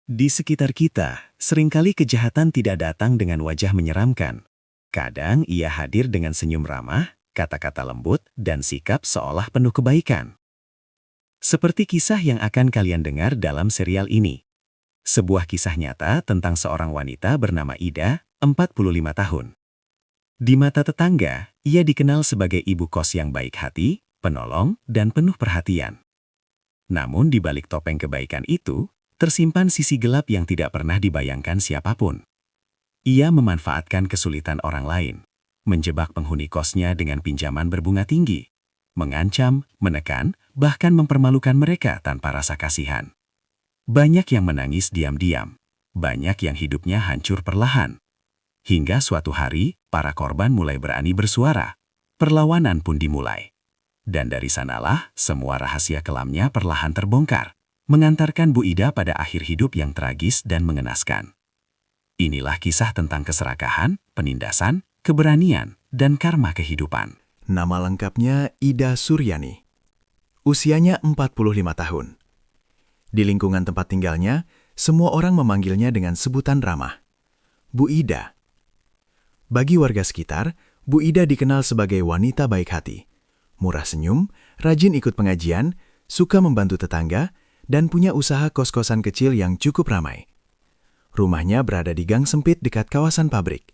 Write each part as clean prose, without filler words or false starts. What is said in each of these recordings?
Di sekitar kita, seringkali kejahatan tidak datang dengan wajah menyeramkan. Kadang ia hadir dengan senyum ramah, kata-kata lembut, dan sikap seolah penuh kebaikan. Seperti kisah yang akan kalian dengar dalam serial ini. Sebuah kisah nyata tentang seorang wanita bernama Ida, 45 tahun. Di mata tetangga, ia dikenal sebagai ibu kos yang baik hati, penolong, dan penuh perhatian. Namun di balik topeng kebaikan itu, tersimpan sisi gelap yang tidak pernah dibayangkan siapapun. Ia memanfaatkan kesulitan orang lain, menjebak penghuni kosnya dengan pinjaman berbunga tinggi, mengancam, menekan, bahkan mempermalukan mereka tanpa rasa kasihan. Banyak yang menangis diam-diam, banyak yang hidupnya hancur perlahan. Hingga suatu hari, para korban mulai berani bersuara. Perlawanan pun dimulai. Dan dari sanalah, semua rahasia kelamnya perlahan terbongkar, mengantarkan Bu Ida pada akhir hidup yang tragis dan mengenaskan. Inilah kisah tentang keserakahan, penindasan, keberanian, dan karma kehidupan. Nama lengkapnya Ida Suryani. Usianya 45 tahun. Di lingkungan tempat tinggalnya, semua orang memanggilnya dengan sebutan ramah, Bu Ida. Bagi warga sekitar, Bu Ida dikenal sebagai wanita baik hati, murah senyum, rajin ikut pengajian, suka membantu tetangga, dan punya usaha kos-kosan kecil yang cukup ramai. Rumahnya berada di gang sempit dekat kawasan pabrik.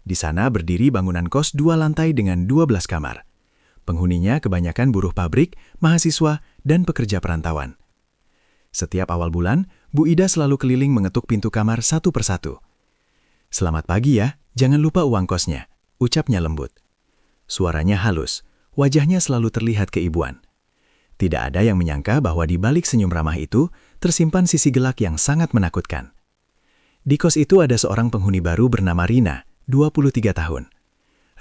Di sana berdiri bangunan kos 2 lantai dengan 12 kamar. Penghuninya kebanyakan buruh pabrik, mahasiswa, dan pekerja perantauan. Setiap awal bulan, Bu Ida selalu keliling mengetuk pintu kamar satu persatu. "Selamat pagi ya, jangan lupa uang kosnya," ucapnya lembut. Suaranya halus, wajahnya selalu terlihat keibuan. Tidak ada yang menyangka bahwa di balik senyum ramah itu tersimpan sisi gelap yang sangat menakutkan. Di kos itu ada seorang penghuni baru bernama Rina, 23 tahun.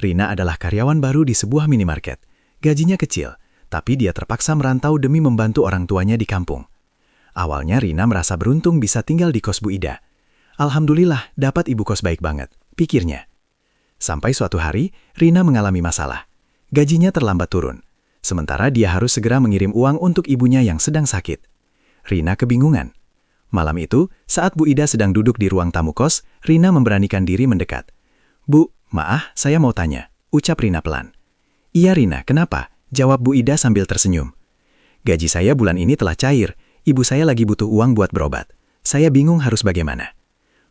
Rina adalah karyawan baru di sebuah minimarket. Gajinya kecil, tapi dia terpaksa merantau demi membantu orang tuanya di kampung. Awalnya Rina merasa beruntung bisa tinggal di kos Bu Ida. Alhamdulillah dapat ibu kos baik banget, pikirnya. Sampai suatu hari, Rina mengalami masalah. Gajinya terlambat turun. Sementara dia harus segera mengirim uang untuk ibunya yang sedang sakit. Rina kebingungan. Malam itu, saat Bu Ida sedang duduk di ruang tamu kos, Rina memberanikan diri mendekat. "Bu, maaf, saya mau tanya," ucap Rina pelan. "Iya Rina, kenapa?" jawab Bu Ida sambil tersenyum. "Gaji saya bulan ini telah cair, ibu saya lagi butuh uang buat berobat. Saya bingung harus bagaimana."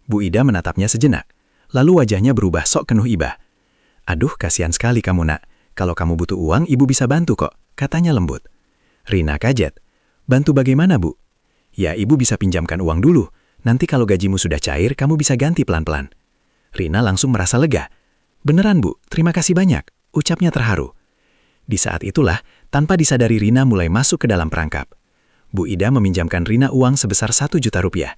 Bu Ida menatapnya sejenak, lalu wajahnya berubah sok penuh iba. "Aduh, kasihan sekali kamu nak. Kalau kamu butuh uang, ibu bisa bantu kok," katanya lembut. Rina kaget. "Bantu bagaimana, Bu?" "Ya, ibu bisa pinjamkan uang dulu. Nanti kalau gajimu sudah cair, kamu bisa ganti pelan-pelan." Rina langsung merasa lega. "Beneran, Bu, terima kasih banyak," ucapnya terharu. Di saat itulah, tanpa disadari Rina mulai masuk ke dalam perangkap. Bu Ida meminjamkan Rina uang sebesar 1 juta rupiah.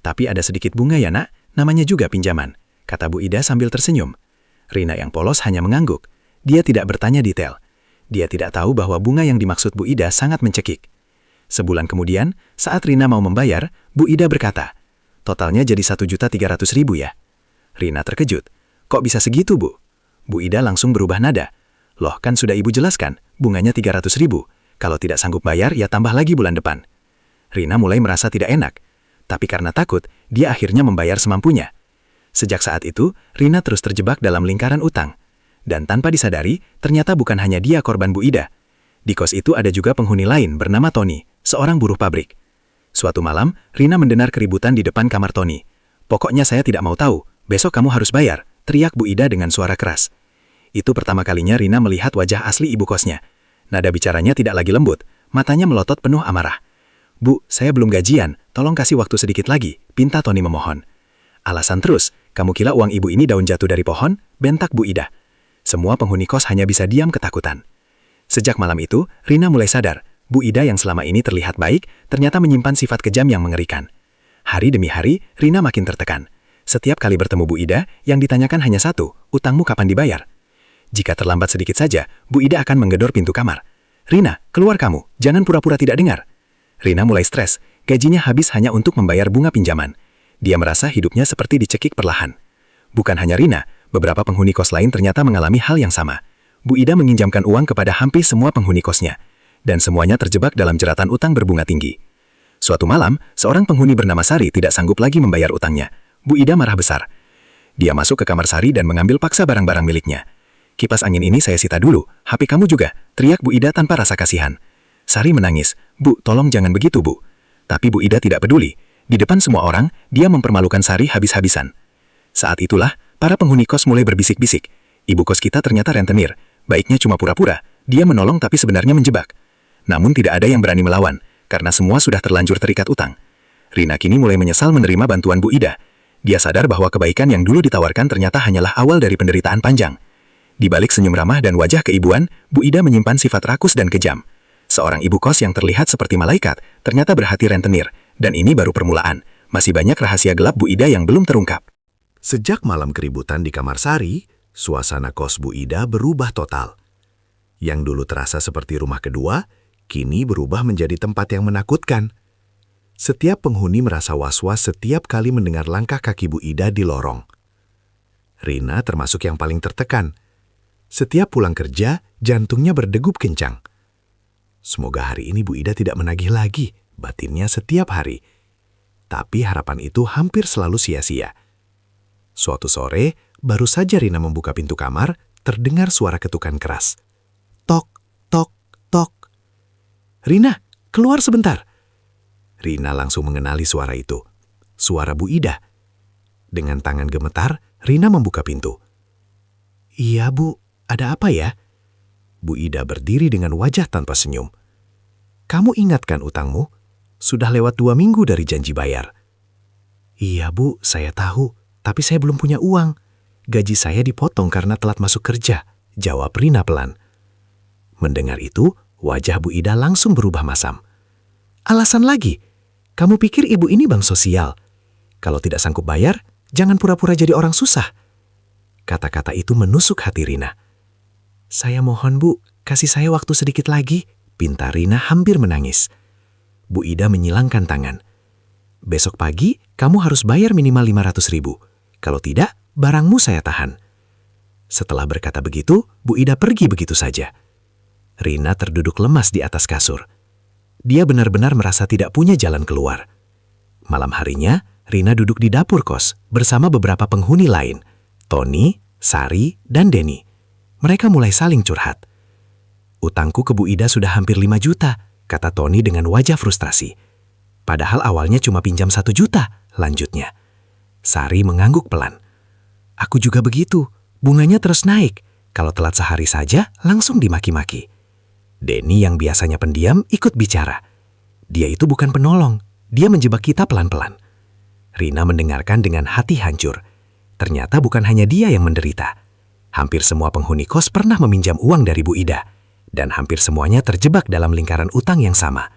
"Tapi ada sedikit bunga ya nak, namanya juga pinjaman," kata Bu Ida sambil tersenyum. Rina yang polos hanya mengangguk. Dia tidak bertanya detail. Dia tidak tahu bahwa bunga yang dimaksud Bu Ida sangat mencekik. Sebulan kemudian, saat Rina mau membayar, Bu Ida berkata, "Totalnya jadi 1.300.000 ya?" Rina terkejut. "Kok bisa segitu, Bu?" Bu Ida langsung berubah nada. "Loh, kan sudah ibu jelaskan, bunganya 300.000. Kalau tidak sanggup bayar, ya tambah lagi bulan depan." Rina mulai merasa tidak enak. Tapi karena takut, dia akhirnya membayar semampunya. Sejak saat itu, Rina terus terjebak dalam lingkaran utang. Dan tanpa disadari, ternyata bukan hanya dia korban Bu Ida. Di kos itu ada juga penghuni lain bernama Tony, seorang buruh pabrik. Suatu malam, Rina mendengar keributan di depan kamar Tony. "Pokoknya saya tidak mau tahu, besok kamu harus bayar," teriak Bu Ida dengan suara keras. Itu pertama kalinya Rina melihat wajah asli ibu kosnya. Nada bicaranya tidak lagi lembut, matanya melotot penuh amarah. "Bu, saya belum gajian, tolong kasih waktu sedikit lagi," pinta Tony memohon. "Alasan terus, kamu kira uang ibu ini daun jatuh dari pohon?" bentak Bu Ida. Semua penghuni kos hanya bisa diam ketakutan. Sejak malam itu, Rina mulai sadar, Bu Ida yang selama ini terlihat baik, ternyata menyimpan sifat kejam yang mengerikan. Hari demi hari, Rina makin tertekan. Setiap kali bertemu Bu Ida, yang ditanyakan hanya satu, "Utangmu kapan dibayar?" Jika terlambat sedikit saja, Bu Ida akan menggedor pintu kamar. "Rina, keluar kamu, jangan pura-pura tidak dengar." Rina mulai stres, gajinya habis hanya untuk membayar bunga pinjaman. Dia merasa hidupnya seperti dicekik perlahan. Bukan hanya Rina, beberapa penghuni kos lain ternyata mengalami hal yang sama. Bu Ida meminjamkan uang kepada hampir semua penghuni kosnya, dan semuanya terjebak dalam jeratan utang berbunga tinggi. Suatu malam, seorang penghuni bernama Sari tidak sanggup lagi membayar utangnya. Bu Ida marah besar. Dia masuk ke kamar Sari dan mengambil paksa barang-barang miliknya. "Kipas angin ini saya sita dulu, HP kamu juga," teriak Bu Ida tanpa rasa kasihan. Sari menangis, "Bu, tolong jangan begitu, Bu." Tapi Bu Ida tidak peduli. Di depan semua orang, dia mempermalukan Sari habis-habisan. Saat itulah, para penghuni kos mulai berbisik-bisik. "Ibu kos kita ternyata rentenir. Baiknya cuma pura-pura. Dia menolong tapi sebenarnya menjebak." Namun tidak ada yang berani melawan, karena semua sudah terlanjur terikat utang. Rina kini mulai menyesal menerima bantuan Bu Ida. Dia sadar bahwa kebaikan yang dulu ditawarkan ternyata hanyalah awal dari penderitaan panjang. Di balik senyum ramah dan wajah keibuan, Bu Ida menyimpan sifat rakus dan kejam. Seorang ibu kos yang terlihat seperti malaikat, ternyata berhati rentenir. Dan ini baru permulaan. Masih banyak rahasia gelap Bu Ida yang belum terungkap. Sejak malam keributan di kamar Sari, suasana kos Bu Ida berubah total. Yang dulu terasa seperti rumah kedua, kini berubah menjadi tempat yang menakutkan. Setiap penghuni merasa was-was setiap kali mendengar langkah kaki Bu Ida di lorong. Rina termasuk yang paling tertekan. Setiap pulang kerja, jantungnya berdegup kencang. Semoga hari ini Bu Ida tidak menagih lagi, batinnya setiap hari. Tapi harapan itu hampir selalu sia-sia. Suatu sore, baru saja Rina membuka pintu kamar, terdengar suara ketukan keras. Tok, tok, tok. "Rina, keluar sebentar." Rina langsung mengenali suara itu. Suara Bu Ida. Dengan tangan gemetar, Rina membuka pintu. "Iya, Bu, ada apa ya?" Bu Ida berdiri dengan wajah tanpa senyum. "Kamu ingatkan utangmu? Sudah lewat 2 minggu dari janji bayar." "Iya, Bu, saya tahu, tapi saya belum punya uang. Gaji saya dipotong karena telat masuk kerja," jawab Rina pelan. Mendengar itu, wajah Bu Ida langsung berubah masam. "Alasan lagi? Kamu pikir ibu ini bank sosial? Kalau tidak sanggup bayar, jangan pura-pura jadi orang susah." Kata-kata itu menusuk hati Rina. "Saya mohon, Bu, kasih saya waktu sedikit lagi," pinta Rina hampir menangis. Bu Ida menyilangkan tangan. "Besok pagi, kamu harus bayar minimal 500.000. Kalau tidak, barangmu saya tahan." Setelah berkata begitu, Bu Ida pergi begitu saja. Rina terduduk lemas di atas kasur. Dia benar-benar merasa tidak punya jalan keluar. Malam harinya, Rina duduk di dapur kos bersama beberapa penghuni lain, Tony, Sari, dan Denny. Mereka mulai saling curhat. "Utangku ke Bu Ida sudah hampir 5 juta, kata Tony dengan wajah frustrasi. "Padahal awalnya cuma pinjam 1 juta, lanjutnya. Sari mengangguk pelan. "Aku juga begitu, bunganya terus naik. Kalau telat sehari saja, langsung dimaki-maki." Denny yang biasanya pendiam ikut bicara. "Dia itu bukan penolong, dia menjebak kita pelan-pelan." Rina mendengarkan dengan hati hancur. Ternyata bukan hanya dia yang menderita. Hampir semua penghuni kos pernah meminjam uang dari Bu Ida. Dan hampir semuanya terjebak dalam lingkaran utang yang sama.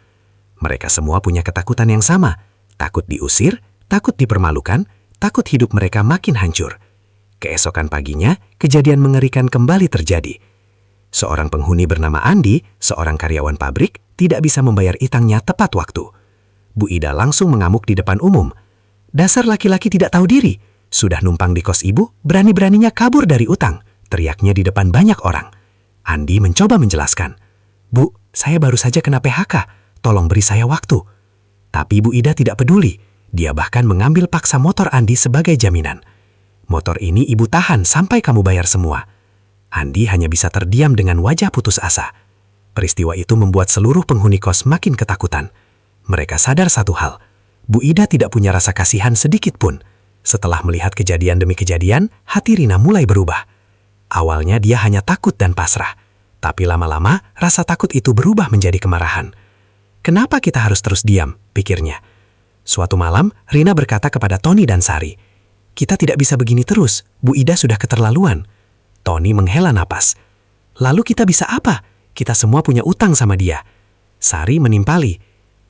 Mereka semua punya ketakutan yang sama. Takut diusir, takut dipermalukan, takut hidup mereka makin hancur. Keesokan paginya, kejadian mengerikan kembali terjadi. Seorang penghuni bernama Andi, seorang karyawan pabrik, tidak bisa membayar utangnya tepat waktu. Bu Ida langsung mengamuk di depan umum. "Dasar laki-laki tidak tahu diri. Sudah numpang di kos ibu, berani-beraninya kabur dari utang," teriaknya di depan banyak orang. Andi mencoba menjelaskan. "Bu, saya baru saja kena PHK. Tolong beri saya waktu." Tapi Bu Ida tidak peduli. Dia bahkan mengambil paksa motor Andi sebagai jaminan. "Motor ini ibu tahan sampai kamu bayar semua." Andi hanya bisa terdiam dengan wajah putus asa. Peristiwa itu membuat seluruh penghuni kos makin ketakutan. Mereka sadar satu hal. Bu Ida tidak punya rasa kasihan sedikit pun. Setelah melihat kejadian demi kejadian, hati Rina mulai berubah. Awalnya dia hanya takut dan pasrah. Tapi lama-lama, rasa takut itu berubah menjadi kemarahan. "Kenapa kita harus terus diam?" pikirnya. Suatu malam, Rina berkata kepada Tony dan Sari, "Kita tidak bisa begini terus, Bu Ida sudah keterlaluan." Tony menghela napas. "Lalu kita bisa apa? Kita semua punya utang sama dia." Sari menimpali.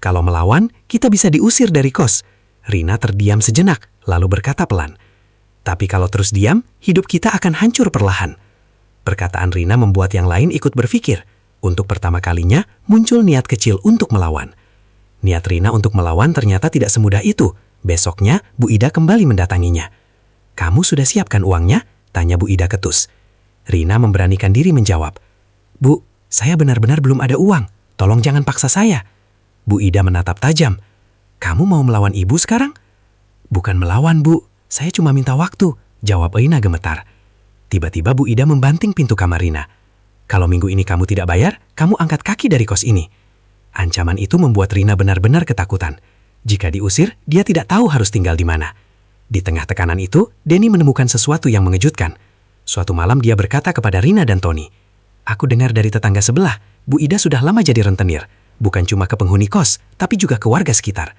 "Kalau melawan, kita bisa diusir dari kos." Rina terdiam sejenak, lalu berkata pelan, "Tapi kalau terus diam, hidup kita akan hancur perlahan." Perkataan Rina membuat yang lain ikut berpikir. Untuk pertama kalinya, muncul niat kecil untuk melawan. Niat Rina untuk melawan ternyata tidak semudah itu. Besoknya, Bu Ida kembali mendatanginya. "Kamu sudah siapkan uangnya?" tanya Bu Ida ketus. Rina memberanikan diri menjawab, "Bu, saya benar-benar belum ada uang. Tolong jangan paksa saya." Bu Ida menatap tajam. Kamu mau melawan ibu sekarang? Bukan melawan, Bu. Saya cuma minta waktu, jawab Rina gemetar. Tiba-tiba Bu Ida membanting pintu kamar Rina. Kalau minggu ini kamu tidak bayar, kamu angkat kaki dari kos ini. Ancaman itu membuat Rina benar-benar ketakutan. Jika diusir, dia tidak tahu harus tinggal di mana. Di tengah tekanan itu, Denny menemukan sesuatu yang mengejutkan. Suatu malam dia berkata kepada Rina dan Tony, "Aku dengar dari tetangga sebelah, Bu Ida sudah lama jadi rentenir. Bukan cuma ke penghuni kos, tapi juga ke warga sekitar.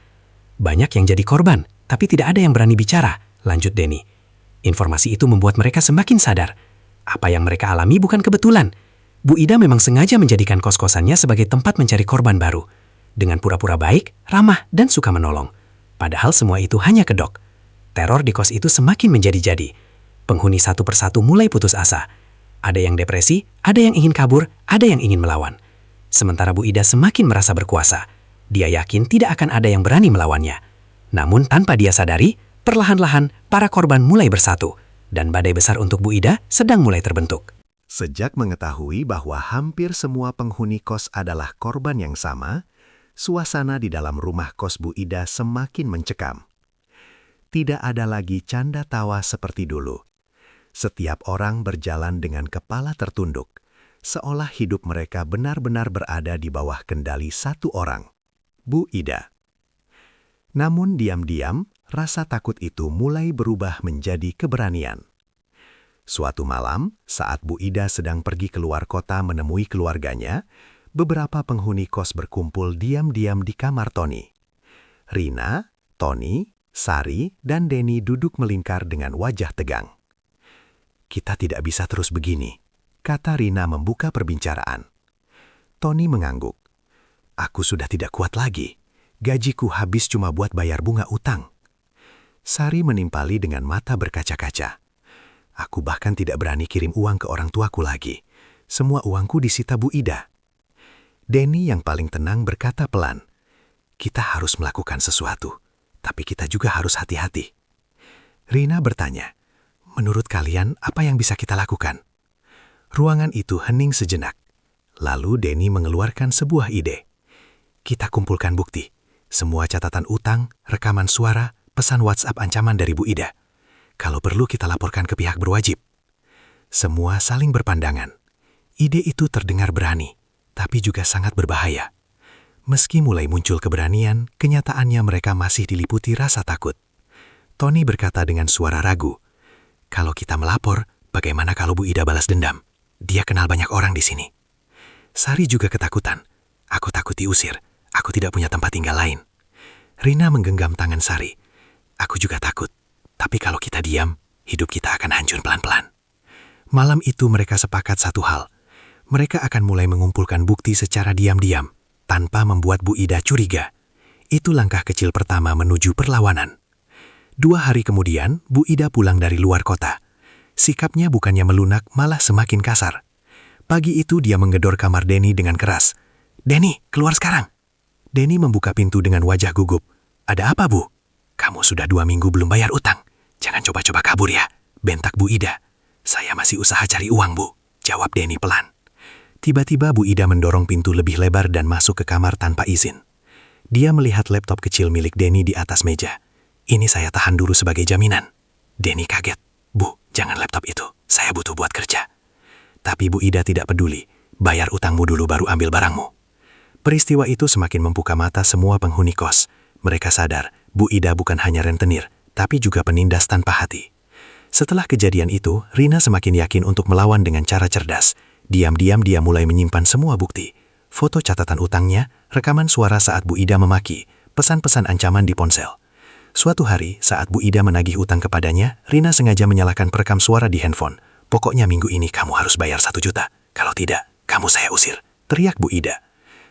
Banyak yang jadi korban, tapi tidak ada yang berani bicara," lanjut Denny. Informasi itu membuat mereka semakin sadar. Apa yang mereka alami bukan kebetulan. Bu Ida memang sengaja menjadikan kos-kosannya sebagai tempat mencari korban baru. Dengan pura-pura baik, ramah, dan suka menolong. Padahal semua itu hanya kedok. Teror di kos itu semakin menjadi-jadi. Penghuni satu persatu mulai putus asa. Ada yang depresi, ada yang ingin kabur, ada yang ingin melawan. Sementara Bu Ida semakin merasa berkuasa. Dia yakin tidak akan ada yang berani melawannya. Namun tanpa dia sadari, perlahan-lahan para korban mulai bersatu. Dan badai besar untuk Bu Ida sedang mulai terbentuk. Sejak mengetahui bahwa hampir semua penghuni kos adalah korban yang sama, suasana di dalam rumah kos Bu Ida semakin mencekam. Tidak ada lagi canda tawa seperti dulu. Setiap orang berjalan dengan kepala tertunduk, seolah hidup mereka benar-benar berada di bawah kendali satu orang, Bu Ida. Namun diam-diam, rasa takut itu mulai berubah menjadi keberanian. Suatu malam, saat Bu Ida sedang pergi keluar kota menemui keluarganya, beberapa penghuni kos berkumpul diam-diam di kamar Tony. Rina, Tony, Sari, dan Denny duduk melingkar dengan wajah tegang. "Kita tidak bisa terus begini," kata Rina membuka perbincaraan. Tony mengangguk. "Aku sudah tidak kuat lagi. Gajiku habis cuma buat bayar bunga utang." Sari menimpali dengan mata berkaca-kaca. "Aku bahkan tidak berani kirim uang ke orang tuaku lagi. Semua uangku disita Bu Ida." Denny yang paling tenang berkata pelan, "Kita harus melakukan sesuatu, tapi kita juga harus hati-hati." Rina bertanya, "Menurut kalian apa yang bisa kita lakukan?" Ruangan itu hening sejenak. Lalu Denny mengeluarkan sebuah ide. "Kita kumpulkan bukti, semua catatan utang, rekaman suara, pesan WhatsApp ancaman dari Bu Ida. Kalau perlu kita laporkan ke pihak berwajib." Semua saling berpandangan. Ide itu terdengar berani, tapi juga sangat berbahaya. Meski mulai muncul keberanian, kenyataannya mereka masih diliputi rasa takut. Tony berkata dengan suara ragu, "Kalau kita melapor, bagaimana kalau Bu Ida balas dendam? Dia kenal banyak orang di sini." Sari juga ketakutan. "Aku takut diusir. Aku tidak punya tempat tinggal lain." Rina menggenggam tangan Sari. "Aku juga takut. Tapi kalau kita diam, hidup kita akan hancur pelan-pelan." Malam itu mereka sepakat satu hal. Mereka akan mulai mengumpulkan bukti secara diam-diam, tanpa membuat Bu Ida curiga. Itu langkah kecil pertama menuju perlawanan. 2 hari kemudian, Bu Ida pulang dari luar kota. Sikapnya bukannya melunak, malah semakin kasar. Pagi itu dia menggedor kamar Denny dengan keras. "Denny, keluar sekarang!" Denny membuka pintu dengan wajah gugup. "Ada apa, Bu?" "Kamu sudah 2 minggu belum bayar utang. Jangan coba-coba kabur ya," bentak Bu Ida. "Saya masih usaha cari uang, Bu," jawab Denny pelan. Tiba-tiba Bu Ida mendorong pintu lebih lebar dan masuk ke kamar tanpa izin. Dia melihat laptop kecil milik Denny di atas meja. "Ini saya tahan dulu sebagai jaminan." Denny kaget. "Bu, jangan laptop itu. Saya butuh buat kerja." Tapi Bu Ida tidak peduli. "Bayar utangmu dulu baru ambil barangmu." Peristiwa itu semakin membuka mata semua penghuni kos. Mereka sadar, Bu Ida bukan hanya rentenir, tapi juga penindas tanpa hati. Setelah kejadian itu, Rina semakin yakin untuk melawan dengan cara cerdas. Diam-diam dia mulai menyimpan semua bukti. Foto catatan utangnya, rekaman suara saat Bu Ida memaki, pesan-pesan ancaman di ponsel. Suatu hari, saat Bu Ida menagih utang kepadanya, Rina sengaja menyalakan perekam suara di handphone. "Pokoknya minggu ini kamu harus bayar 1 juta. Kalau tidak, kamu saya usir," teriak Bu Ida.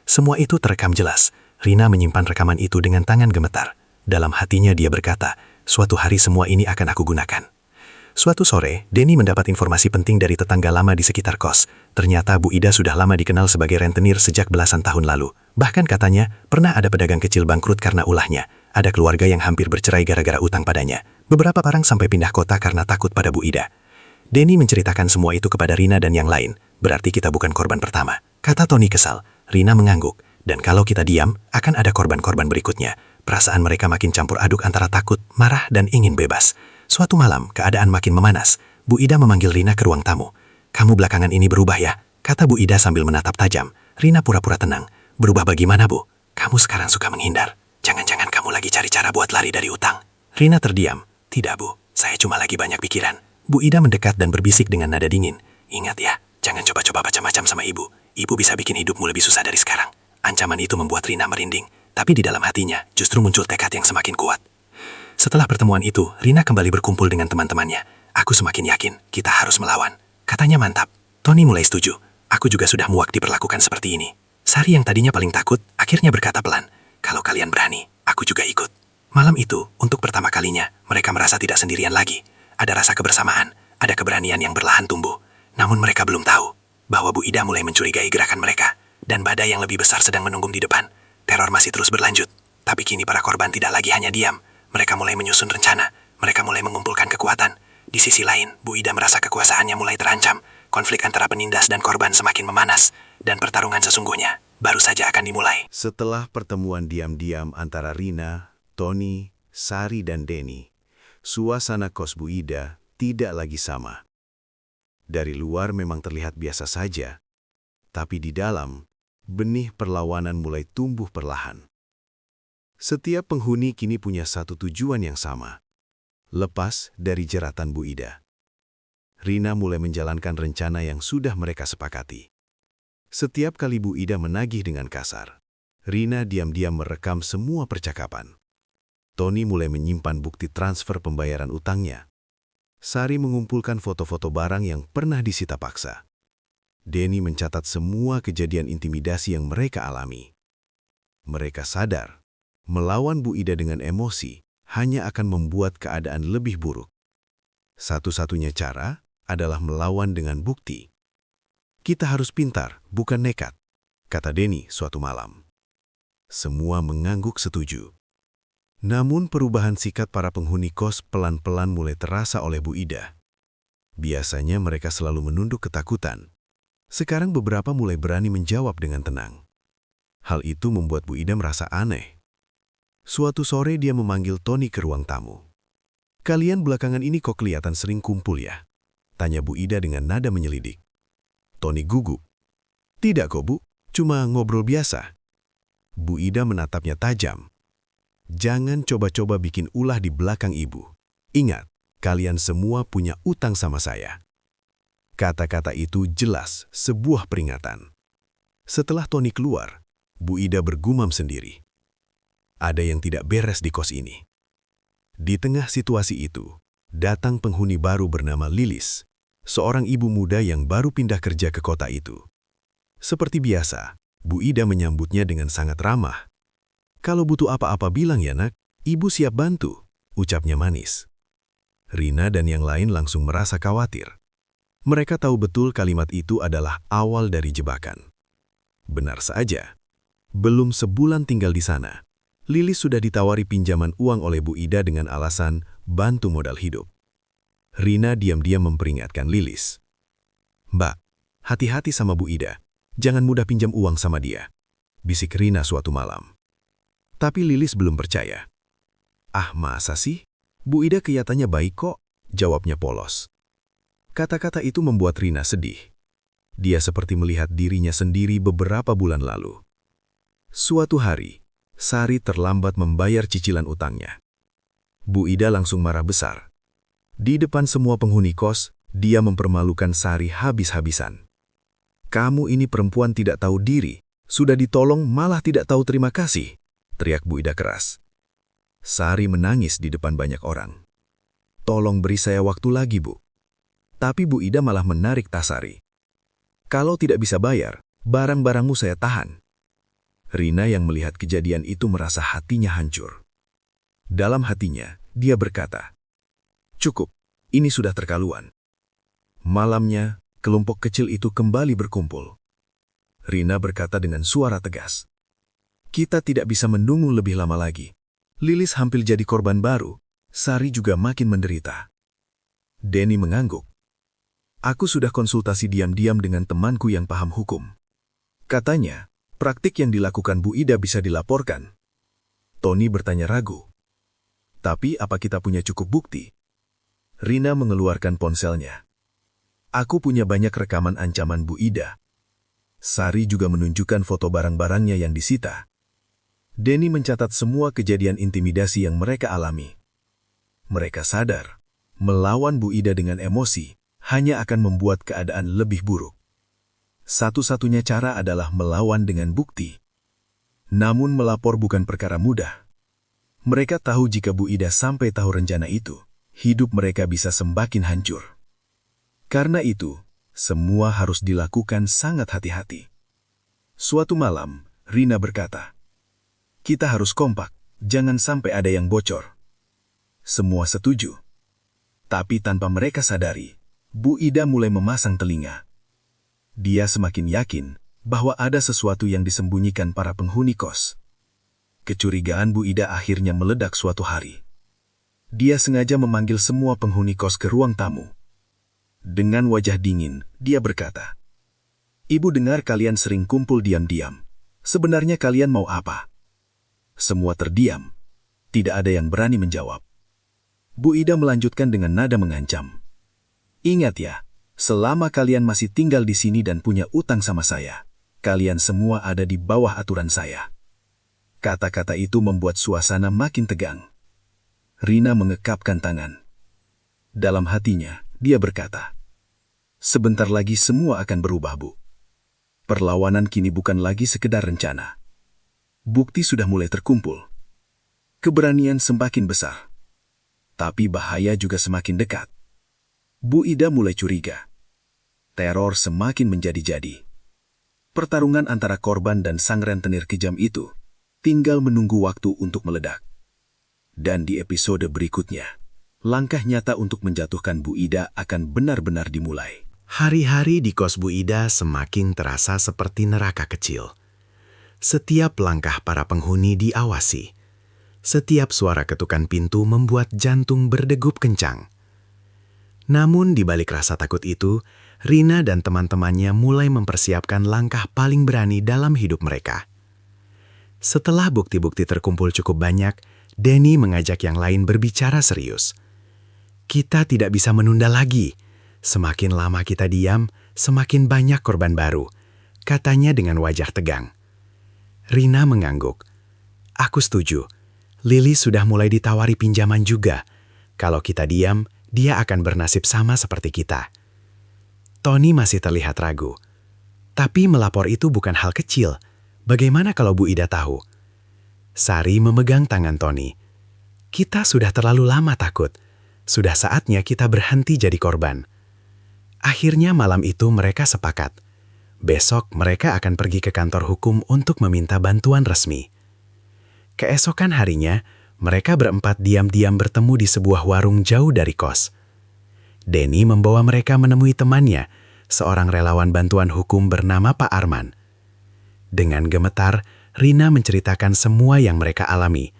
Semua itu terekam jelas. Rina menyimpan rekaman itu dengan tangan gemetar. Dalam hatinya dia berkata, "Suatu hari semua ini akan aku gunakan." Suatu sore, Denny mendapat informasi penting dari tetangga lama di sekitar kos. Ternyata Bu Ida sudah lama dikenal sebagai rentenir sejak belasan tahun lalu. Bahkan katanya, pernah ada pedagang kecil bangkrut karena ulahnya. Ada keluarga yang hampir bercerai gara-gara utang padanya. Beberapa orang sampai pindah kota karena takut pada Bu Ida. Denny menceritakan semua itu kepada Rina dan yang lain. "Berarti kita bukan korban pertama," kata Tony kesal. Rina mengangguk. "Dan kalau kita diam, akan ada korban-korban berikutnya. Perasaan mereka makin campur aduk antara takut, marah, dan ingin bebas. Suatu malam, keadaan makin memanas. Bu Ida memanggil Rina ke ruang tamu. "Kamu belakangan ini berubah ya," kata Bu Ida sambil menatap tajam. Rina pura-pura tenang. "Berubah bagaimana, Bu? Kamu sekarang suka menghindar. Jangan-jangan kamu lagi cari cara buat lari dari utang." Rina terdiam. "Tidak, Bu. Saya cuma lagi banyak pikiran." Bu Ida mendekat dan berbisik dengan nada dingin. "Ingat ya, jangan coba-coba macam-macam sama Ibu. Ibu bisa bikin hidupmu lebih susah dari sekarang." Ancaman itu membuat Rina merinding. Tapi di dalam hatinya justru muncul tekad yang semakin kuat. Setelah pertemuan itu, Rina kembali berkumpul dengan teman-temannya. "Aku semakin yakin kita harus melawan," katanya mantap. Tony mulai setuju. "Aku juga sudah muak diperlakukan seperti ini." Sari yang tadinya paling takut, akhirnya berkata pelan, "Kalau kalian berani, aku juga ikut." Malam itu, untuk pertama kalinya, mereka merasa tidak sendirian lagi. Ada rasa kebersamaan, ada keberanian yang berlahan tumbuh. Namun mereka belum tahu bahwa Bu Ida mulai mencurigai gerakan mereka, dan badai yang lebih besar sedang menunggu di depan. Teror masih terus berlanjut, tapi kini para korban tidak lagi hanya diam. Mereka mulai menyusun rencana, mereka mulai mengumpulkan kekuatan. Di sisi lain, Bu Ida merasa kekuasaannya mulai terancam. Konflik antara penindas dan korban semakin memanas, dan pertarungan sesungguhnya baru saja akan dimulai. Setelah pertemuan diam-diam antara Rina, Tony, Sari, dan Denny, suasana kos Bu Ida tidak lagi sama. Dari luar memang terlihat biasa saja, tapi di dalam, benih perlawanan mulai tumbuh perlahan. Setiap penghuni kini punya satu tujuan yang sama, lepas dari jeratan Bu Ida. Rina mulai menjalankan rencana yang sudah mereka sepakati. Setiap kali Bu Ida menagih dengan kasar, Rina diam-diam merekam semua percakapan. Tony mulai menyimpan bukti transfer pembayaran utangnya. Sari mengumpulkan foto-foto barang yang pernah disita paksa. Denny mencatat semua kejadian intimidasi yang mereka alami. Mereka sadar, melawan Bu Ida dengan emosi hanya akan membuat keadaan lebih buruk. Satu-satunya cara adalah melawan dengan bukti. "Kita harus pintar, bukan nekat," kata Denny suatu malam. Semua mengangguk setuju. Namun perubahan sikap para penghuni kos pelan-pelan mulai terasa oleh Bu Ida. Biasanya mereka selalu menunduk ketakutan. Sekarang beberapa mulai berani menjawab dengan tenang. Hal itu membuat Bu Ida merasa aneh. Suatu sore dia memanggil Tony ke ruang tamu. "Kalian belakangan ini kok kelihatan sering kumpul ya?" tanya Bu Ida dengan nada menyelidik. Tony gugup. "Tidak kok Bu, cuma ngobrol biasa." Bu Ida menatapnya tajam. "Jangan coba-coba bikin ulah di belakang Ibu. Ingat, kalian semua punya utang sama saya." Kata-kata itu jelas sebuah peringatan. Setelah Tony keluar, Bu Ida bergumam sendiri. Ada yang tidak beres di kos ini. Di tengah situasi itu, datang penghuni baru bernama Lilis, seorang ibu muda yang baru pindah kerja ke kota itu. Seperti biasa, Bu Ida menyambutnya dengan sangat ramah. "Kalau butuh apa-apa bilang ya nak, Ibu siap bantu," ucapnya manis. Rina dan yang lain langsung merasa khawatir. Mereka tahu betul kalimat itu adalah awal dari jebakan. Benar saja. Belum sebulan tinggal di sana, Lilis sudah ditawari pinjaman uang oleh Bu Ida dengan alasan bantu modal hidup. Rina diam-diam memperingatkan Lilis. "Mbak, hati-hati sama Bu Ida. Jangan mudah pinjam uang sama dia," bisik Rina suatu malam. Tapi Lilis belum percaya. "Ah, masa sih? Bu Ida kelihatannya baik kok," jawabnya polos. Kata-kata itu membuat Rina sedih. Dia seperti melihat dirinya sendiri beberapa bulan lalu. Suatu hari, Sari terlambat membayar cicilan utangnya. Bu Ida langsung marah besar. Di depan semua penghuni kos, dia mempermalukan Sari habis-habisan. "Kamu ini perempuan tidak tahu diri, sudah ditolong malah tidak tahu terima kasih," teriak Bu Ida keras. Sari menangis di depan banyak orang. "Tolong beri saya waktu lagi, Bu." Tapi Bu Ida malah menarik tas Sari. "Kalau tidak bisa bayar, barang-barangmu saya tahan." Rina yang melihat kejadian itu merasa hatinya hancur. Dalam hatinya, dia berkata, "Cukup, ini sudah terlaluan." Malamnya, kelompok kecil itu kembali berkumpul. Rina berkata dengan suara tegas, "Kita tidak bisa menunggu lebih lama lagi. Lilis hampir jadi korban baru, Sari juga makin menderita." Denny mengangguk. "Aku sudah konsultasi diam-diam dengan temanku yang paham hukum. Katanya, praktik yang dilakukan Bu Ida bisa dilaporkan." Tony bertanya ragu. Tapi apa kita punya cukup bukti? Rina mengeluarkan ponselnya. Aku punya banyak rekaman ancaman Bu Ida. Sari juga menunjukkan foto barang-barangnya yang disita. Denny mencatat semua kejadian intimidasi yang mereka alami. Mereka sadar, melawan Bu Ida dengan emosi hanya akan membuat keadaan lebih buruk. Satu-satunya cara adalah melawan dengan bukti. Namun melapor bukan perkara mudah. Mereka tahu jika Bu Ida sampai tahu rencana itu, hidup mereka bisa semakin hancur. Karena itu, semua harus dilakukan sangat hati-hati. Suatu malam, Rina berkata, "Kita harus kompak, jangan sampai ada yang bocor." Semua setuju. Tapi tanpa mereka sadari, Bu Ida mulai memasang telinga. Dia semakin yakin bahwa ada sesuatu yang disembunyikan para penghuni kos. Kecurigaan Bu Ida akhirnya meledak suatu hari. Dia sengaja memanggil semua penghuni kos ke ruang tamu. Dengan wajah dingin, dia berkata, "Ibu dengar kalian sering kumpul diam-diam. Sebenarnya kalian mau apa?" Semua terdiam. Tidak ada yang berani menjawab. Bu Ida melanjutkan dengan nada mengancam. "Ingat ya, selama kalian masih tinggal di sini dan punya utang sama saya, kalian semua ada di bawah aturan saya." Kata-kata itu membuat suasana makin tegang. Rina mengekapkan tangan. Dalam hatinya, dia berkata, "Sebentar lagi semua akan berubah, Bu. Perlawanan kini bukan lagi sekedar rencana. Bukti sudah mulai terkumpul. Keberanian semakin besar. Tapi bahaya juga semakin dekat." Bu Ida mulai curiga. Teror semakin menjadi-jadi. Pertarungan antara korban dan sang rentenir kejam itu tinggal menunggu waktu untuk meledak. Dan di episode berikutnya, langkah nyata untuk menjatuhkan Bu Ida akan benar-benar dimulai. Hari-hari di kos Bu Ida semakin terasa seperti neraka kecil. Setiap langkah para penghuni diawasi. Setiap suara ketukan pintu membuat jantung berdegup kencang. Namun di balik rasa takut itu, Rina dan teman-temannya mulai mempersiapkan langkah paling berani dalam hidup mereka. Setelah bukti-bukti terkumpul cukup banyak, Denny mengajak yang lain berbicara serius. "Kita tidak bisa menunda lagi. Semakin lama kita diam, semakin banyak korban baru," katanya dengan wajah tegang. Rina mengangguk. "Aku setuju. Lily sudah mulai ditawari pinjaman juga. Kalau kita diam, dia akan bernasib sama seperti kita." Tony masih terlihat ragu. "Tapi melapor itu bukan hal kecil. Bagaimana kalau Bu Ida tahu?" Sari memegang tangan Tony. "Kita sudah terlalu lama takut. Sudah saatnya kita berhenti jadi korban." Akhirnya malam itu mereka sepakat. Besok mereka akan pergi ke kantor hukum untuk meminta bantuan resmi. Keesokan harinya, mereka berempat diam-diam bertemu di sebuah warung jauh dari kos. Denny membawa mereka menemui temannya, seorang relawan bantuan hukum bernama Pak Arman. Dengan gemetar, Rina menceritakan semua yang mereka alami.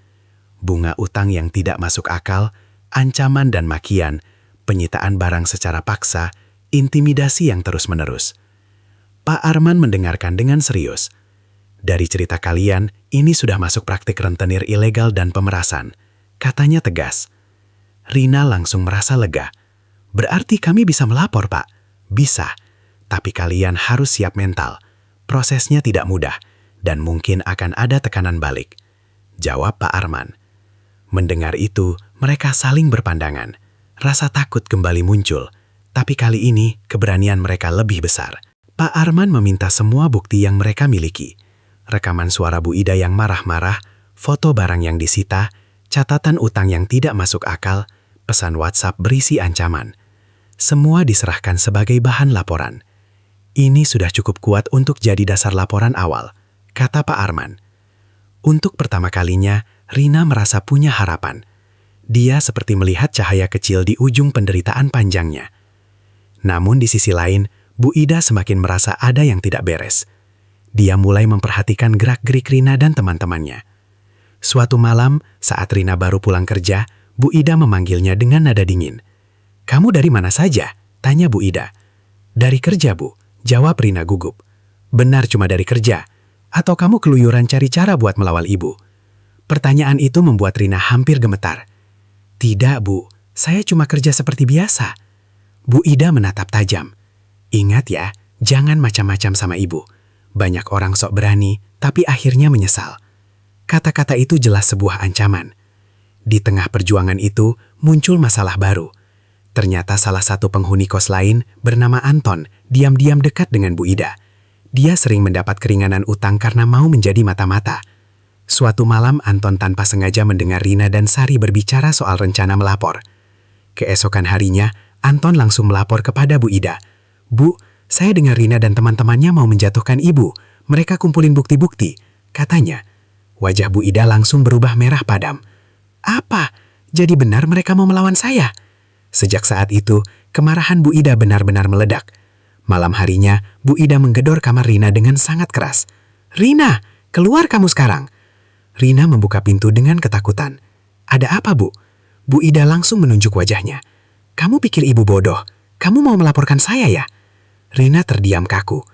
Bunga utang yang tidak masuk akal, ancaman dan makian, penyitaan barang secara paksa, intimidasi yang terus-menerus. Pak Arman mendengarkan dengan serius. "Dari cerita kalian, ini sudah masuk praktik rentenir ilegal dan pemerasan," katanya tegas. Rina langsung merasa lega. "Berarti kami bisa melapor, Pak?" "Bisa, tapi kalian harus siap mental. Prosesnya tidak mudah, dan mungkin akan ada tekanan balik," jawab Pak Arman. Mendengar itu, mereka saling berpandangan. Rasa takut kembali muncul, tapi kali ini keberanian mereka lebih besar. Pak Arman meminta semua bukti yang mereka miliki. Rekaman suara Bu Ida yang marah-marah, foto barang yang disita, catatan utang yang tidak masuk akal, pesan WhatsApp berisi ancaman. Semua diserahkan sebagai bahan laporan. "Ini sudah cukup kuat untuk jadi dasar laporan awal," kata Pak Arman. Untuk pertama kalinya, Rina merasa punya harapan. Dia seperti melihat cahaya kecil di ujung penderitaan panjangnya. Namun di sisi lain, Bu Ida semakin merasa ada yang tidak beres. Dia mulai memperhatikan gerak-gerik Rina dan teman-temannya. Suatu malam, saat Rina baru pulang kerja, Bu Ida memanggilnya dengan nada dingin. "Kamu dari mana saja?" tanya Bu Ida. "Dari kerja, Bu," jawab Rina gugup. "Benar cuma dari kerja? Atau kamu keluyuran cari cara buat melawal ibu?" Pertanyaan itu membuat Rina hampir gemetar. Tidak, Bu. Saya cuma kerja seperti biasa. Bu Ida menatap tajam. Ingat ya, jangan macam-macam sama ibu. Banyak orang sok berani, tapi akhirnya menyesal. Kata-kata itu jelas sebuah ancaman. Di tengah perjuangan itu, muncul masalah baru. Ternyata salah satu penghuni kos lain, bernama Anton, diam-diam dekat dengan Bu Ida. Dia sering mendapat keringanan utang karena mau menjadi mata-mata. Suatu malam, Anton tanpa sengaja mendengar Rina dan Sari berbicara soal rencana melapor. Keesokan harinya, Anton langsung melapor kepada Bu Ida. Bu, saya dengar Rina dan teman-temannya mau menjatuhkan ibu. Mereka kumpulin bukti-bukti, katanya. Wajah Bu Ida langsung berubah merah padam. Apa? Jadi benar mereka mau melawan saya? Sejak saat itu, kemarahan Bu Ida benar-benar meledak. Malam harinya, Bu Ida menggedor kamar Rina dengan sangat keras. Rina, keluar kamu sekarang. Rina membuka pintu dengan ketakutan. Ada apa, Bu? Bu Ida langsung menunjuk wajahnya. Kamu pikir ibu bodoh? Kamu mau melaporkan saya ya? Rina terdiam kaku.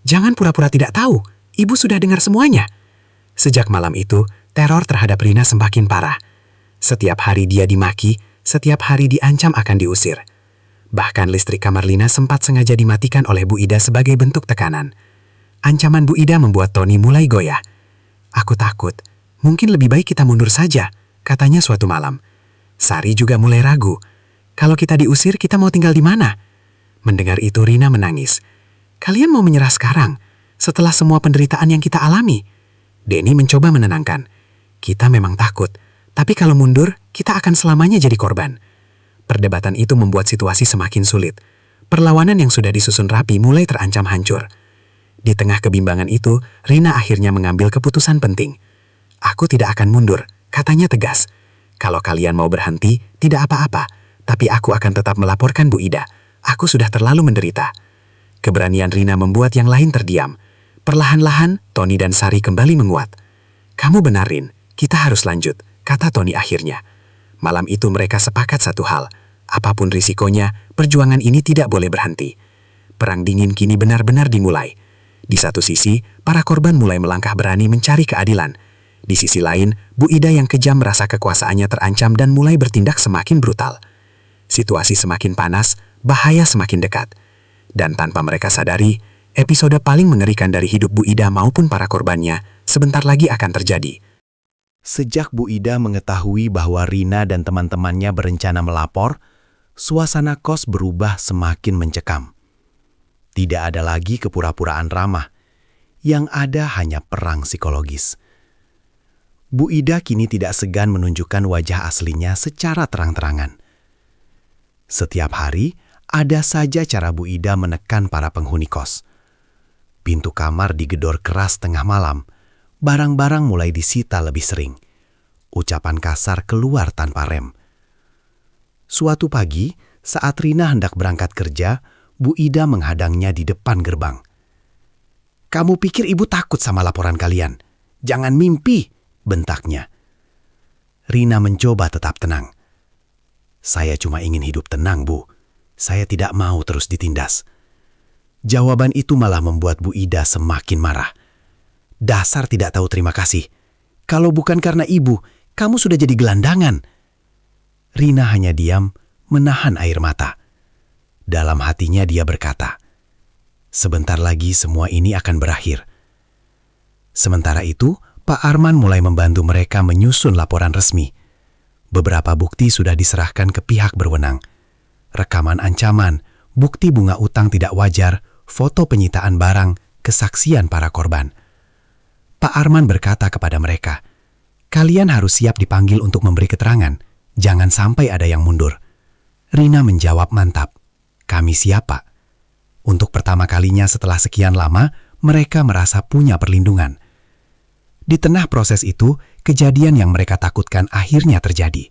Jangan pura-pura tidak tahu. Ibu sudah dengar semuanya. Sejak malam itu, teror terhadap Rina semakin parah. Setiap hari dia dimaki, setiap hari diancam akan diusir. Bahkan listrik kamar Rina sempat sengaja dimatikan oleh Bu Ida sebagai bentuk tekanan. Ancaman Bu Ida membuat Tony mulai goyah. Aku takut. Mungkin lebih baik kita mundur saja, katanya suatu malam. Sari juga mulai ragu. Kalau kita diusir, kita mau tinggal di mana? Mendengar itu Rina menangis. Kalian mau menyerah sekarang, setelah semua penderitaan yang kita alami? Denny mencoba menenangkan. Kita memang takut, tapi kalau mundur, kita akan selamanya jadi korban. Perdebatan itu membuat situasi semakin sulit. Perlawanan yang sudah disusun rapi mulai terancam hancur. Di tengah kebimbangan itu, Rina akhirnya mengambil keputusan penting. Aku tidak akan mundur, katanya tegas. Kalau kalian mau berhenti, tidak apa-apa, tapi aku akan tetap melaporkan Bu Ida. Aku sudah terlalu menderita. Keberanian Rina membuat yang lain terdiam. Perlahan-lahan, Tony dan Sari kembali menguat. Kamu benar, Rin. Kita harus lanjut, kata Tony akhirnya. Malam itu mereka sepakat satu hal. Apapun risikonya, perjuangan ini tidak boleh berhenti. Perang dingin kini benar-benar dimulai. Di satu sisi, para korban mulai melangkah berani mencari keadilan. Di sisi lain, Bu Ida yang kejam merasa kekuasaannya terancam dan mulai bertindak semakin brutal. Situasi semakin panas, bahaya semakin dekat. Dan tanpa mereka sadari, episode paling mengerikan dari hidup Bu Ida maupun para korbannya sebentar lagi akan terjadi. Sejak Bu Ida mengetahui bahwa Rina dan teman-temannya berencana melapor, suasana kos berubah semakin mencekam. Tidak ada lagi kepura-puraan ramah, yang ada hanya perang psikologis. Bu Ida kini tidak segan menunjukkan wajah aslinya secara terang-terangan. Setiap hari, ada saja cara Bu Ida menekan para penghuni kos. Pintu kamar digedor keras tengah malam, barang-barang mulai disita lebih sering. Ucapan kasar keluar tanpa rem. Suatu pagi, saat Rina hendak berangkat kerja, Bu Ida menghadangnya di depan gerbang. Kamu pikir ibu takut sama laporan kalian? Jangan mimpi, bentaknya. Rina mencoba tetap tenang. Saya cuma ingin hidup tenang, Bu. Saya tidak mau terus ditindas. Jawaban itu malah membuat Bu Ida semakin marah. Dasar tidak tahu terima kasih. Kalau bukan karena ibu, kamu sudah jadi gelandangan. Rina hanya diam, menahan air mata. Dalam hatinya dia berkata, sebentar lagi semua ini akan berakhir. Sementara itu, Pak Arman mulai membantu mereka menyusun laporan resmi. Beberapa bukti sudah diserahkan ke pihak berwenang. Rekaman ancaman, bukti bunga utang tidak wajar, foto penyitaan barang, kesaksian para korban. Pak Arman berkata kepada mereka, kalian harus siap dipanggil untuk memberi keterangan. Jangan sampai ada yang mundur. Rina menjawab mantap. Kami siapa? Untuk pertama kalinya setelah sekian lama, mereka merasa punya perlindungan. Di tengah proses itu, kejadian yang mereka takutkan akhirnya terjadi.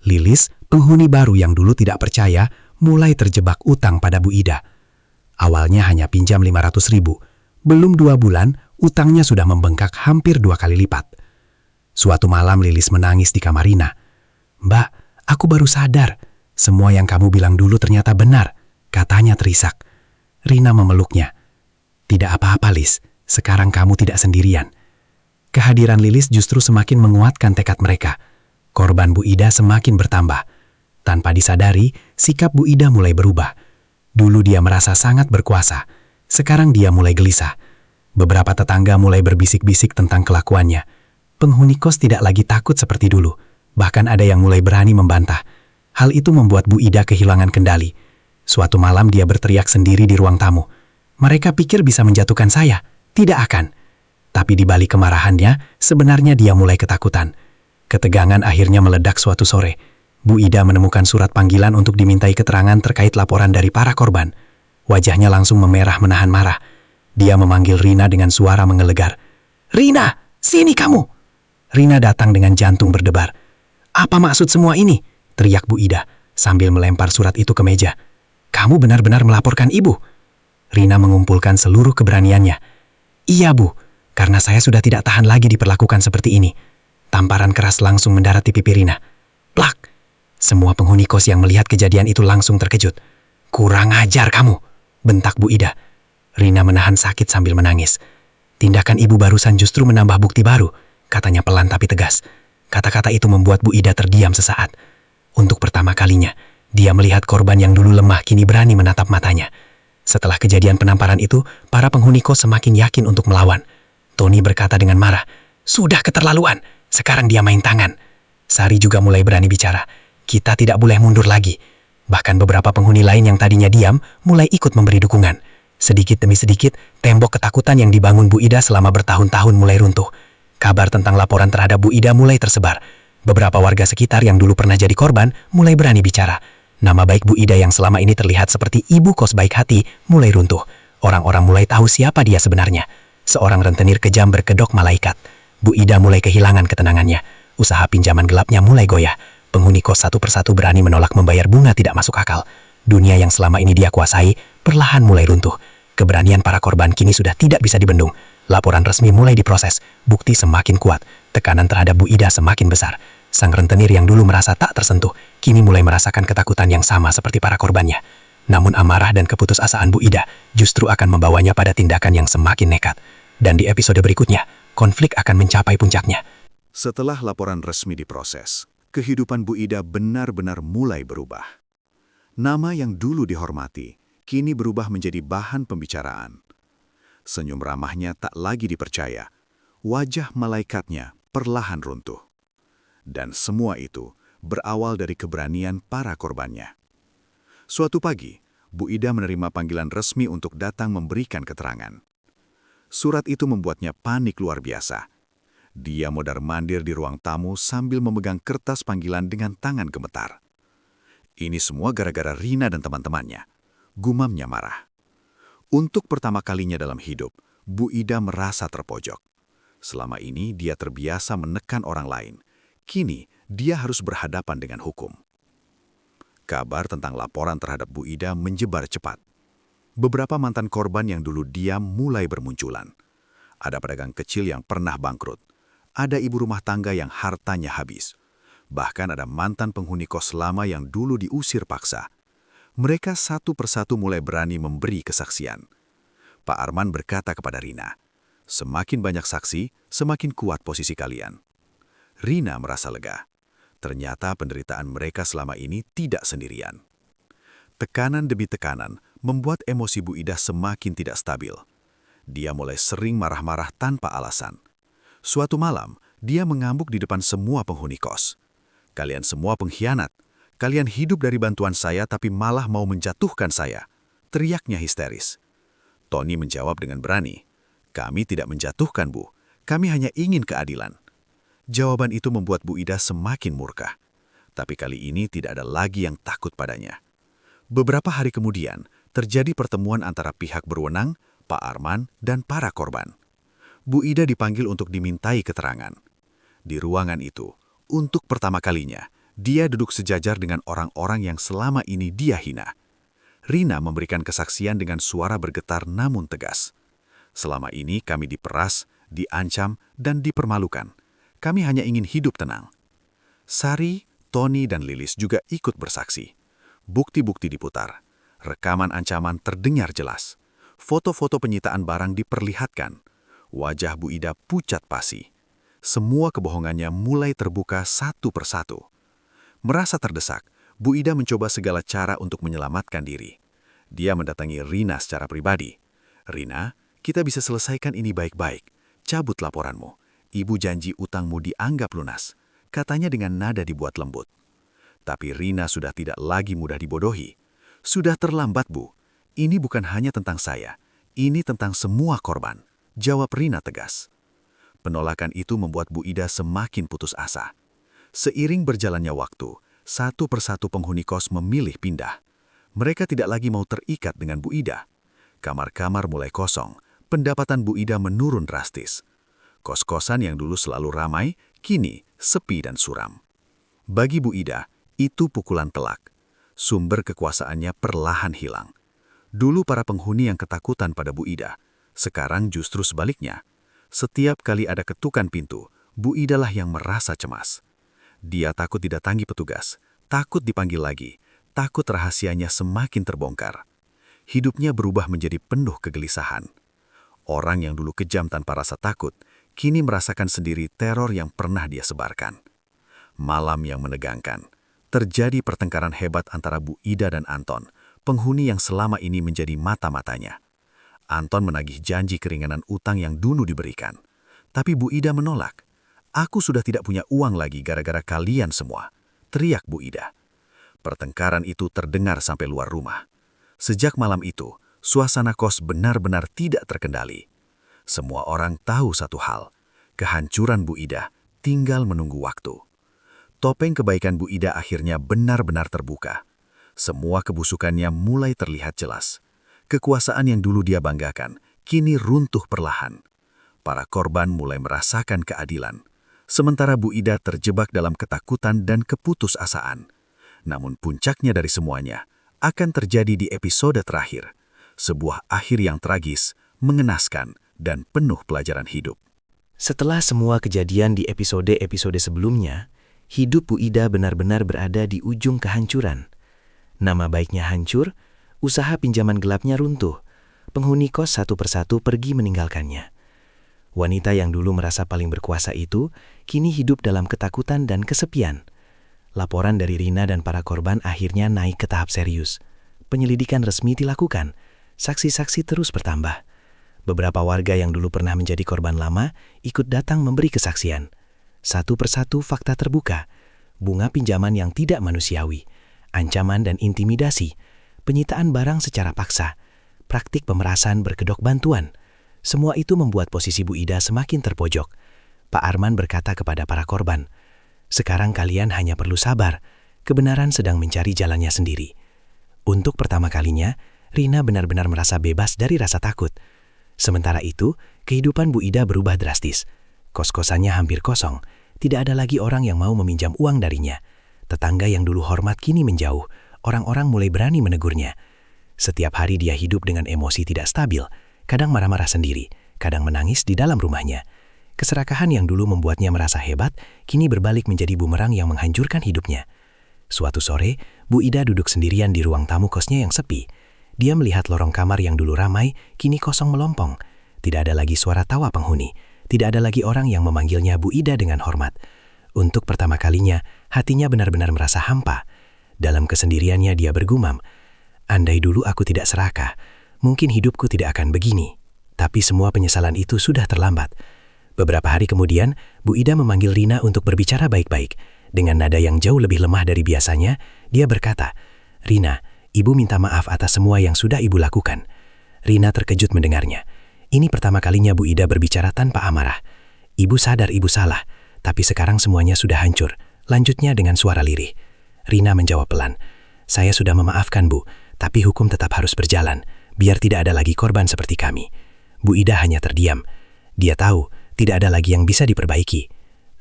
Lilis, penghuni baru yang dulu tidak percaya, mulai terjebak utang pada Bu Ida. Awalnya hanya pinjam 500.000. Belum 2 bulan, utangnya sudah membengkak hampir 2 kali lipat. Suatu malam Lilis menangis di kamar Rina. Mbak, aku baru sadar. Semua yang kamu bilang dulu ternyata benar, katanya terisak. Rina memeluknya. Tidak apa-apa, Lis. Sekarang kamu tidak sendirian. Kehadiran Lilis justru semakin menguatkan tekad mereka. Korban Bu Ida semakin bertambah. Tanpa disadari, sikap Bu Ida mulai berubah. Dulu dia merasa sangat berkuasa. Sekarang dia mulai gelisah. Beberapa tetangga mulai berbisik-bisik tentang kelakuannya. Penghuni kos tidak lagi takut seperti dulu. Bahkan ada yang mulai berani membantah. Hal itu membuat Bu Ida kehilangan kendali. Suatu malam dia berteriak sendiri di ruang tamu. Mereka pikir bisa menjatuhkan saya. Tidak akan. Tapi di balik kemarahannya, sebenarnya dia mulai ketakutan. Ketegangan akhirnya meledak suatu sore. Bu Ida menemukan surat panggilan untuk dimintai keterangan terkait laporan dari para korban. Wajahnya langsung memerah menahan marah. Dia memanggil Rina dengan suara menggelegar. "Rina, sini kamu!" Rina datang dengan jantung berdebar. "Apa maksud semua ini?" teriak Bu Ida sambil melempar surat itu ke meja. "Kamu benar-benar melaporkan ibu?" Rina mengumpulkan seluruh keberaniannya. "Iya, Bu. Karena saya sudah tidak tahan lagi diperlakukan seperti ini." Tamparan keras langsung mendarat di pipi Rina. Plak! Semua penghuni kos yang melihat kejadian itu langsung terkejut. "Kurang ajar kamu!" bentak Bu Ida. Rina menahan sakit sambil menangis. "Tindakan ibu barusan justru menambah bukti baru," katanya pelan tapi tegas. Kata-kata itu membuat Bu Ida terdiam sesaat. Untuk pertama kalinya, dia melihat korban yang dulu lemah kini berani menatap matanya. Setelah kejadian penamparan itu, para penghuni kos semakin yakin untuk melawan. Tony berkata dengan marah, "Sudah keterlaluan, sekarang dia main tangan." Sari juga mulai berani bicara, "Kita tidak boleh mundur lagi." Bahkan beberapa penghuni lain yang tadinya diam mulai ikut memberi dukungan. Sedikit demi sedikit, tembok ketakutan yang dibangun Bu Ida selama bertahun-tahun mulai runtuh. Kabar tentang laporan terhadap Bu Ida mulai tersebar. Beberapa warga sekitar yang dulu pernah jadi korban mulai berani bicara. Nama baik Bu Ida yang selama ini terlihat seperti ibu kos baik hati mulai runtuh. Orang-orang mulai tahu siapa dia sebenarnya. Seorang rentenir kejam berkedok malaikat. Bu Ida mulai kehilangan ketenangannya. Usaha pinjaman gelapnya mulai goyah. Penghuni kos satu persatu berani menolak membayar bunga tidak masuk akal. Dunia yang selama ini dia kuasai perlahan mulai runtuh. Keberanian para korban kini sudah tidak bisa dibendung. Laporan resmi mulai diproses. Bukti semakin kuat. Tekanan terhadap Bu Ida semakin besar. Sang rentenir yang dulu merasa tak tersentuh, kini mulai merasakan ketakutan yang sama seperti para korbannya. Namun amarah dan keputusasaan Bu Ida justru akan membawanya pada tindakan yang semakin nekat. Dan di episode berikutnya, konflik akan mencapai puncaknya. Setelah laporan resmi diproses, kehidupan Bu Ida benar-benar mulai berubah. Nama yang dulu dihormati, kini berubah menjadi bahan pembicaraan. Senyum ramahnya tak lagi dipercaya. Wajah malaikatnya perlahan runtuh. Dan semua itu berawal dari keberanian para korbannya. Suatu pagi, Bu Ida menerima panggilan resmi untuk datang memberikan keterangan. Surat itu membuatnya panik luar biasa. Dia mondar-mandir di ruang tamu sambil memegang kertas panggilan dengan tangan gemetar. Ini semua gara-gara Rina dan teman-temannya. Gumamnya marah. Untuk pertama kalinya dalam hidup, Bu Ida merasa terpojok. Selama ini dia terbiasa menekan orang lain. Kini dia harus berhadapan dengan hukum. Kabar tentang laporan terhadap Bu Ida menyebar cepat. Beberapa mantan korban yang dulu diam mulai bermunculan. Ada pedagang kecil yang pernah bangkrut. Ada ibu rumah tangga yang hartanya habis. Bahkan ada mantan penghuni kos lama yang dulu diusir paksa. Mereka satu persatu mulai berani memberi kesaksian. Pak Arman berkata kepada Rina, "Semakin banyak saksi, semakin kuat posisi kalian." Rina merasa lega. Ternyata penderitaan mereka selama ini tidak sendirian. Tekanan demi tekanan membuat emosi Bu Ida semakin tidak stabil. Dia mulai sering marah-marah tanpa alasan. Suatu malam, dia mengamuk di depan semua penghuni kos. "Kalian semua pengkhianat. Kalian hidup dari bantuan saya tapi malah mau menjatuhkan saya," teriaknya histeris. Tony menjawab dengan berani, "Kami tidak menjatuhkan, Bu. Kami hanya ingin keadilan." Jawaban itu membuat Bu Ida semakin murka. Tapi kali ini tidak ada lagi yang takut padanya. Beberapa hari kemudian, terjadi pertemuan antara pihak berwenang, Pak Arman, dan para korban. Bu Ida dipanggil untuk dimintai keterangan. Di ruangan itu, untuk pertama kalinya, dia duduk sejajar dengan orang-orang yang selama ini dia hina. Rina memberikan kesaksian dengan suara bergetar namun tegas. "Selama ini kami diperas, diancam, dan dipermalukan. Kami hanya ingin hidup tenang." Sari, Tony, dan Lilis juga ikut bersaksi. Bukti-bukti diputar. Rekaman ancaman terdengar jelas. Foto-foto penyitaan barang diperlihatkan. Wajah Bu Ida pucat pasi. semua kebohongannya mulai terbuka satu persatu. Merasa terdesak, Bu Ida mencoba segala cara untuk menyelamatkan diri. Dia mendatangi Rina secara pribadi. "Rina, kita bisa selesaikan ini baik-baik. Cabut laporanmu. Ibu janji utangmu dianggap lunas," katanya dengan nada dibuat lembut. Tapi Rina sudah tidak lagi mudah dibodohi. "Sudah terlambat, Bu. Ini bukan hanya tentang saya. Ini tentang semua korban," jawab Rina tegas. Penolakan itu membuat Bu Ida semakin putus asa. Seiring berjalannya waktu, satu persatu penghuni kos memilih pindah. Mereka tidak lagi mau terikat dengan Bu Ida. Kamar-kamar mulai kosong, pendapatan Bu Ida menurun drastis. Kos-kosan yang dulu selalu ramai, kini sepi dan suram. Bagi Bu Ida, itu pukulan telak. Sumber kekuasaannya perlahan hilang. Dulu para penghuni yang ketakutan pada Bu Ida, sekarang justru sebaliknya. Setiap kali ada ketukan pintu, Bu Ida lah yang merasa cemas. Dia takut didatangi petugas, takut dipanggil lagi, takut rahasianya semakin terbongkar. Hidupnya berubah menjadi penuh kegelisahan. Orang yang dulu kejam tanpa rasa takut, kini merasakan sendiri teror yang pernah dia sebarkan. Malam yang menegangkan. Terjadi pertengkaran hebat antara Bu Ida dan Anton, penghuni yang selama ini menjadi mata-matanya. Anton menagih janji keringanan utang yang dulu diberikan. Tapi Bu Ida menolak. "Aku sudah tidak punya uang lagi gara-gara kalian semua," teriak Bu Ida. Pertengkaran itu terdengar sampai luar rumah. Sejak malam itu, suasana kos benar-benar tidak terkendali. Semua orang tahu satu hal, kehancuran Bu Ida tinggal menunggu waktu. Topeng kebaikan Bu Ida akhirnya benar-benar terbuka. Semua kebusukannya mulai terlihat jelas. Kekuasaan yang dulu dia banggakan, kini runtuh perlahan. Para korban mulai merasakan keadilan. Sementara Bu Ida terjebak dalam ketakutan dan keputusasaan. Namun puncaknya dari semuanya akan terjadi di episode terakhir. Sebuah akhir yang tragis, mengenaskan, dan penuh pelajaran hidup. Setelah semua kejadian di episode-episode sebelumnya, hidup Bu Ida benar-benar berada di ujung kehancuran. Nama baiknya hancur, usaha pinjaman gelapnya runtuh, penghuni kos satu persatu pergi meninggalkannya. Wanita yang dulu merasa paling berkuasa itu, kini hidup dalam ketakutan dan kesepian. Laporan dari Rina dan para korban akhirnya naik ke tahap serius. Penyelidikan resmi dilakukan, saksi-saksi terus bertambah. Beberapa warga yang dulu pernah menjadi korban lama ikut datang memberi kesaksian. Satu persatu fakta terbuka, bunga pinjaman yang tidak manusiawi, ancaman dan intimidasi, penyitaan barang secara paksa, praktik pemerasan berkedok bantuan. Semua itu membuat posisi Bu Ida semakin terpojok. Pak Arman berkata kepada para korban, "Sekarang kalian hanya perlu sabar, kebenaran sedang mencari jalannya sendiri." Untuk pertama kalinya, Rina benar-benar merasa bebas dari rasa takut. Sementara itu, kehidupan Bu Ida berubah drastis. Kos-kosannya hampir kosong, tidak ada lagi orang yang mau meminjam uang darinya. Tetangga yang dulu hormat kini menjauh, orang-orang mulai berani menegurnya. Setiap hari dia hidup dengan emosi tidak stabil, kadang marah-marah sendiri, kadang menangis di dalam rumahnya. Keserakahan yang dulu membuatnya merasa hebat, kini berbalik menjadi bumerang yang menghancurkan hidupnya. Suatu sore, Bu Ida duduk sendirian di ruang tamu kosnya yang sepi. Dia melihat lorong kamar yang dulu ramai, kini kosong melompong. Tidak ada lagi suara tawa penghuni. Tidak ada lagi orang yang memanggilnya Bu Ida dengan hormat. Untuk pertama kalinya, hatinya benar-benar merasa hampa. Dalam kesendiriannya dia bergumam, "Andai dulu aku tidak serakah, mungkin hidupku tidak akan begini." Tapi semua penyesalan itu sudah terlambat. Beberapa hari kemudian, Bu Ida memanggil Rina untuk berbicara baik-baik. Dengan nada yang jauh lebih lemah dari biasanya, dia berkata, "Rina, Ibu minta maaf atas semua yang sudah Ibu lakukan." Rina terkejut mendengarnya. Ini pertama kalinya Bu Ida berbicara tanpa amarah. "Ibu sadar Ibu salah, tapi sekarang semuanya sudah hancur." Lanjutnya dengan suara lirih. Rina menjawab pelan, "Saya sudah memaafkan Bu, tapi hukum tetap harus berjalan, biar tidak ada lagi korban seperti kami." Bu Ida hanya terdiam. Dia tahu tidak ada lagi yang bisa diperbaiki.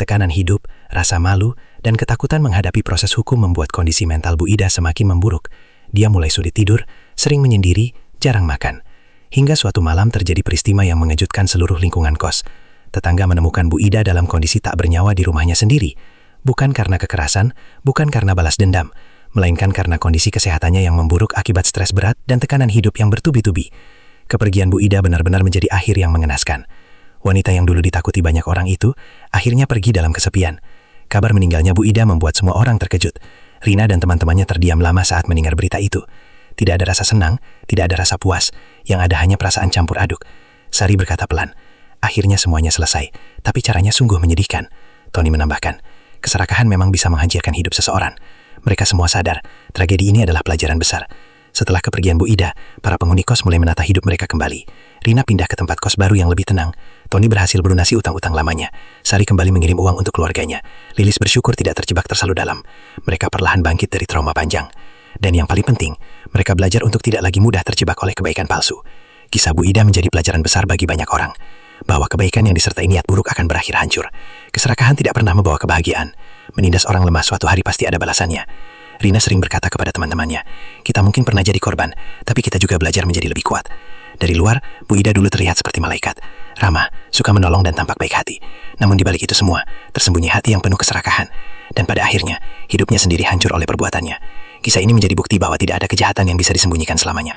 Tekanan hidup, rasa malu, dan ketakutan menghadapi proses hukum membuat kondisi mental Bu Ida semakin memburuk. Dia mulai sulit tidur, sering menyendiri, jarang makan. Hingga suatu malam terjadi peristiwa yang mengejutkan seluruh lingkungan kos. Tetangga menemukan Bu Ida dalam kondisi tak bernyawa di rumahnya sendiri. Bukan karena kekerasan, bukan karena balas dendam, melainkan karena kondisi kesehatannya yang memburuk akibat stres berat dan tekanan hidup yang bertubi-tubi. Kepergian Bu Ida benar-benar menjadi akhir yang mengenaskan. Wanita yang dulu ditakuti banyak orang itu akhirnya pergi dalam kesepian. Kabar meninggalnya Bu Ida membuat semua orang terkejut. Rina dan teman-temannya terdiam lama saat mendengar berita itu. Tidak ada rasa senang, tidak ada rasa puas, yang ada hanya perasaan campur aduk. Sari berkata pelan, akhirnya semuanya selesai, tapi caranya sungguh menyedihkan. Tony menambahkan, keserakahan memang bisa menghancurkan hidup seseorang. Mereka semua sadar, tragedi ini adalah pelajaran besar. Setelah kepergian Bu Ida, para penghuni kos mulai menata hidup mereka kembali. Rina pindah ke tempat kos baru yang lebih tenang. Tony berhasil melunasi utang-utang lamanya. Sari kembali mengirim uang untuk keluarganya. Lilis bersyukur tidak terjebak terlalu dalam. Mereka perlahan bangkit dari trauma panjang. Dan yang paling penting, mereka belajar untuk tidak lagi mudah terjebak oleh kebaikan palsu. Kisah Bu Ida menjadi pelajaran besar bagi banyak orang. Bahwa kebaikan yang disertai niat buruk akan berakhir hancur. Keserakahan tidak pernah membawa kebahagiaan. Menindas orang lemah suatu hari pasti ada balasannya. Rina sering berkata kepada teman-temannya, kita mungkin pernah jadi korban, tapi kita juga belajar menjadi lebih kuat. Dari luar, Bu Ida dulu terlihat seperti malaikat. Ramah, suka menolong dan tampak baik hati. Namun di balik itu semua, tersembunyi hati yang penuh keserakahan. Dan pada akhirnya, hidupnya sendiri hancur oleh perbuatannya. Kisah ini menjadi bukti bahwa tidak ada kejahatan yang bisa disembunyikan selamanya.